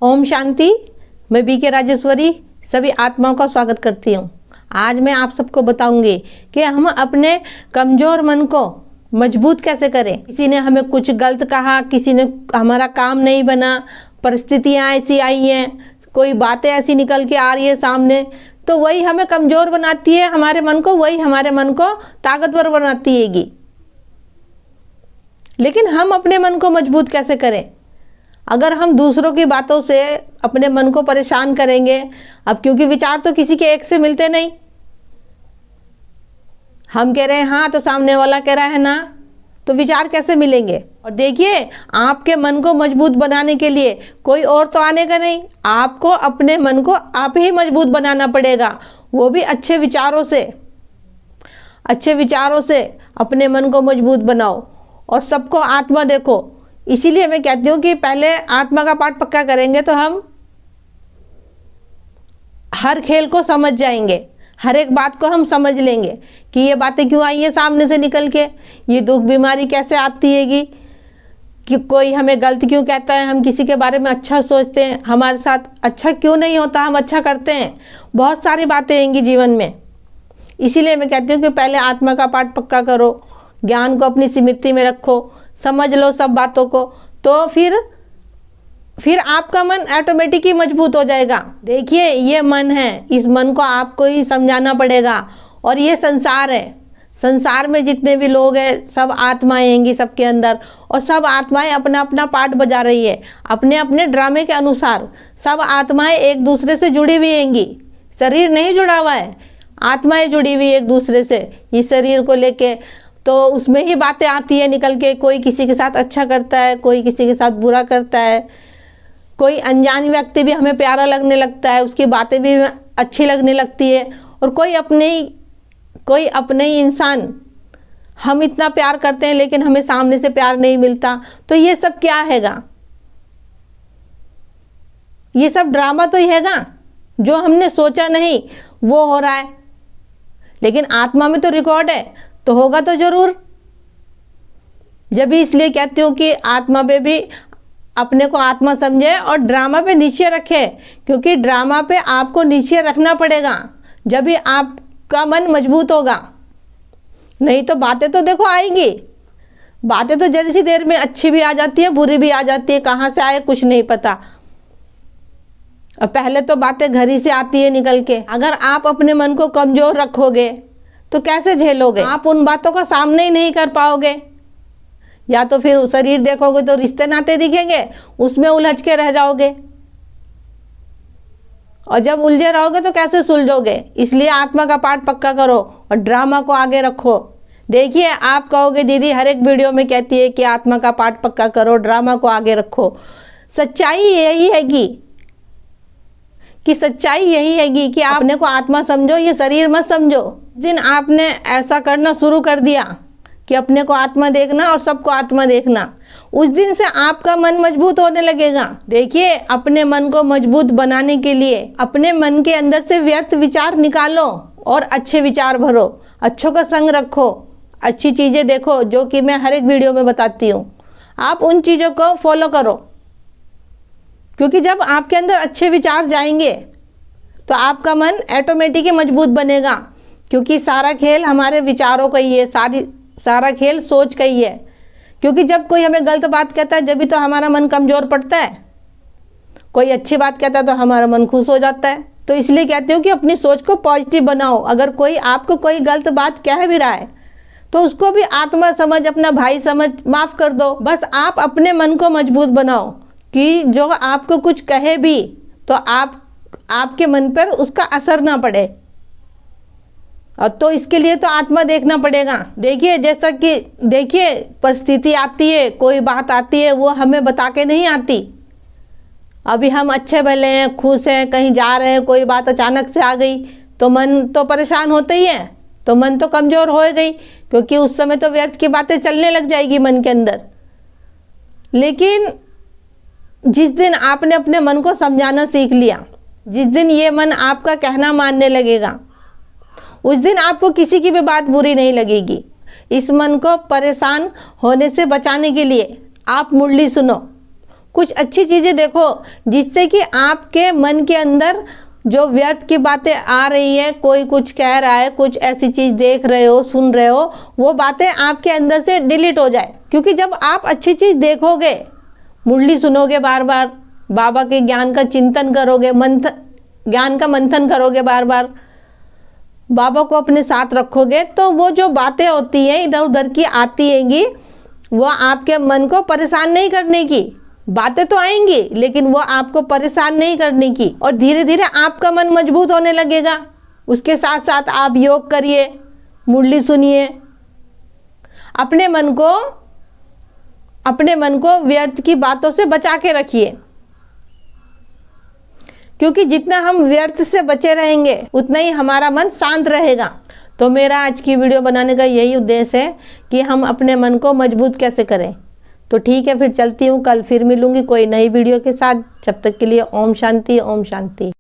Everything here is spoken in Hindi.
ओम शांति। मैं बीके राजेश्वरी सभी आत्माओं का स्वागत करती हूँ। आज मैं आप सबको बताऊंगी कि हम अपने कमज़ोर मन को मजबूत कैसे करें। किसी ने हमें कुछ गलत कहा, किसी ने हमारा काम नहीं बना, परिस्थितियाँ ऐसी आई हैं, कोई बातें ऐसी निकल के आ रही है सामने, तो वही हमें कमज़ोर बनाती है हमारे मन को, वही हमारे मन को ताकतवर बनाती हैगी। लेकिन हम अपने मन को मजबूत कैसे करें? अगर हम दूसरों की बातों से अपने मन को परेशान करेंगे, अब क्योंकि विचार तो किसी के एक से मिलते नहीं, हम कह रहे हैं हाँ तो सामने वाला कह रहा है ना, तो विचार कैसे मिलेंगे? और देखिए, आपके मन को मजबूत बनाने के लिए कोई और तो आने का नहीं, आपको अपने मन को आप ही मजबूत बनाना पड़ेगा, वो भी अच्छे विचारों से। अच्छे विचारों से अपने मन को मजबूत बनाओ और सबको आत्मा देखो। इसीलिए मैं कहती हूँ कि पहले आत्मा का पाठ पक्का करेंगे तो हम हर खेल को समझ जाएंगे, हर एक बात को हम समझ लेंगे कि ये बातें क्यों आई है सामने से निकल के, ये दुख बीमारी कैसे आती हैगी, कि कोई हमें गलत क्यों कहता है, हम किसी के बारे में अच्छा सोचते हैं, हमारे साथ अच्छा क्यों नहीं होता, हम अच्छा करते हैं, बहुत सारी बातें आएंगी जीवन में। इसीलिए मैं कहती हूँ कि पहले आत्मा का पाठ पक्का करो, ज्ञान को अपनी स्मृति में रखो, समझ लो सब बातों को, तो फिर आपका मन ऑटोमेटिक ही मजबूत हो जाएगा। देखिए, ये मन है, इस मन को आपको ही समझाना पड़ेगा। और ये संसार है, संसार में जितने भी लोग हैं सब आत्माएं होंगी सबके अंदर, और सब आत्माएं अपना अपना पार्ट बजा रही है अपने अपने ड्रामे के अनुसार। सब आत्माएं एक दूसरे से जुड़ी हुई होंगी, शरीर नहीं जुड़ा हुआ है, आत्माएं जुड़ी हुई एक दूसरे से इस शरीर को लेके। तो उसमें ही बातें आती है निकल के, कोई किसी के साथ अच्छा करता है, कोई किसी के साथ बुरा करता है, कोई अनजान व्यक्ति भी हमें प्यारा लगने लगता है, उसकी बातें भी अच्छी लगने लगती है, और कोई अपने ही इंसान हम इतना प्यार करते हैं लेकिन हमें सामने से प्यार नहीं मिलता। तो ये सब क्या हैगा? ये सब ड्रामा तो ही हैगा, जो हमने सोचा नहीं वो हो रहा है। लेकिन आत्मा में तो रिकॉर्ड है, तो होगा तो जरूर। जब भी इसलिए कहती हूँ कि आत्मा पे भी अपने को आत्मा समझे और ड्रामा पे नीचे रखे, क्योंकि ड्रामा पे आपको नीचे रखना पड़ेगा, जब भी आपका मन मजबूत होगा। नहीं तो बातें तो देखो आएंगी, बातें तो जल्दी सी देर में अच्छी भी आ जाती है, बुरी भी आ जाती है, कहाँ से आए कुछ नहीं पता। और पहले तो बातें घर ही से आती है निकल के। अगर आप अपने मन को कमजोर रखोगे तो कैसे झेलोगे? आप उन बातों का सामना ही नहीं कर पाओगे। या तो फिर शरीर देखोगे तो रिश्ते नाते दिखेंगे, उसमें उलझ के रह जाओगे, और जब उलझे रहोगे तो कैसे सुलझोगे? इसलिए आत्मा का पाठ पक्का करो और ड्रामा को आगे रखो। देखिए, आप कहोगे दीदी हर एक वीडियो में कहती है कि आत्मा का पाठ पक्का करो, ड्रामा को आगे रखो। सच्चाई यही हैगी कि अपने को आत्मा समझो, ये शरीर मत समझो। दिन आपने ऐसा करना शुरू कर दिया कि अपने को आत्मा देखना और सबको आत्मा देखना, उस दिन से आपका मन मजबूत होने लगेगा। देखिए, अपने मन को मजबूत बनाने के लिए अपने मन के अंदर से व्यर्थ विचार निकालो और अच्छे विचार भरो, अच्छों का संग रखो, अच्छी चीज़ें देखो, जो कि मैं हर एक वीडियो में बताती हूँ। आप उन चीज़ों को फॉलो करो, क्योंकि जब आपके अंदर अच्छे विचार जाएंगे तो आपका मन ऑटोमेटिक ही मजबूत बनेगा। क्योंकि सारा खेल हमारे विचारों का ही है, सारा खेल सोच का ही है। क्योंकि जब कोई हमें गलत बात कहता है जब भी तो हमारा मन कमज़ोर पड़ता है, कोई अच्छी बात कहता है तो हमारा मन खुश हो जाता है। तो इसलिए कहती हूँ कि अपनी सोच को पॉजिटिव बनाओ। अगर कोई आपको कोई गलत बात कह भी रहा है तो उसको भी आत्मा समझ, अपना भाई समझ, माफ़ कर दो। बस आप अपने मन को मजबूत बनाओ कि जो आपको कुछ कहे भी तो आपके मन पर उसका असर ना पड़े। और तो इसके लिए तो आत्मा देखना पड़ेगा। देखिए, जैसा कि देखिए परिस्थिति आती है, कोई बात आती है, वो हमें बता के नहीं आती। अभी हम अच्छे भले हैं, खुश हैं, कहीं जा रहे हैं, कोई बात अचानक से आ गई तो मन तो परेशान होता ही है, तो मन तो कमज़ोर हो गई, क्योंकि उस समय तो व्यर्थ की बातें चलने लग जाएगी मन के अंदर। लेकिन जिस दिन आपने अपने मन को समझाना सीख लिया, जिस दिन ये मन आपका कहना मानने लगेगा, उस दिन आपको किसी की भी बात बुरी नहीं लगेगी। इस मन को परेशान होने से बचाने के लिए आप मुरली सुनो, कुछ अच्छी चीज़ें देखो जिससे कि आपके मन के अंदर जो व्यर्थ की बातें आ रही है, कोई कुछ कह रहा है, कुछ ऐसी चीज़ देख रहे हो, सुन रहे हो, वो बातें आपके अंदर से डिलीट हो जाए। क्योंकि जब आप अच्छी चीज़ देखोगे, मुरली सुनोगे बार बार, बाबा के ज्ञान का चिंतन करोगे, ज्ञान का मंथन करोगे बार बार, बाबा को अपने साथ रखोगे, तो वो जो बातें होती हैं इधर उधर की आती हैंगी, वो आपके मन को परेशान नहीं करने की। बातें तो आएंगी लेकिन वो आपको परेशान नहीं करने की, और धीरे धीरे आपका मन मजबूत होने लगेगा। उसके साथ साथ आप योग करिए, मुरली सुनिए, अपने मन को व्यर्थ की बातों से बचा के रखिए। क्योंकि जितना हम व्यर्थ से बचे रहेंगे उतना ही हमारा मन शांत रहेगा। तो मेरा आज की वीडियो बनाने का यही उद्देश्य है कि हम अपने मन को मजबूत कैसे करें। तो ठीक है, फिर चलती हूँ, कल फिर मिलूंगी कोई नई वीडियो के साथ। जब तक के लिए ओम शांति, ओम शांति।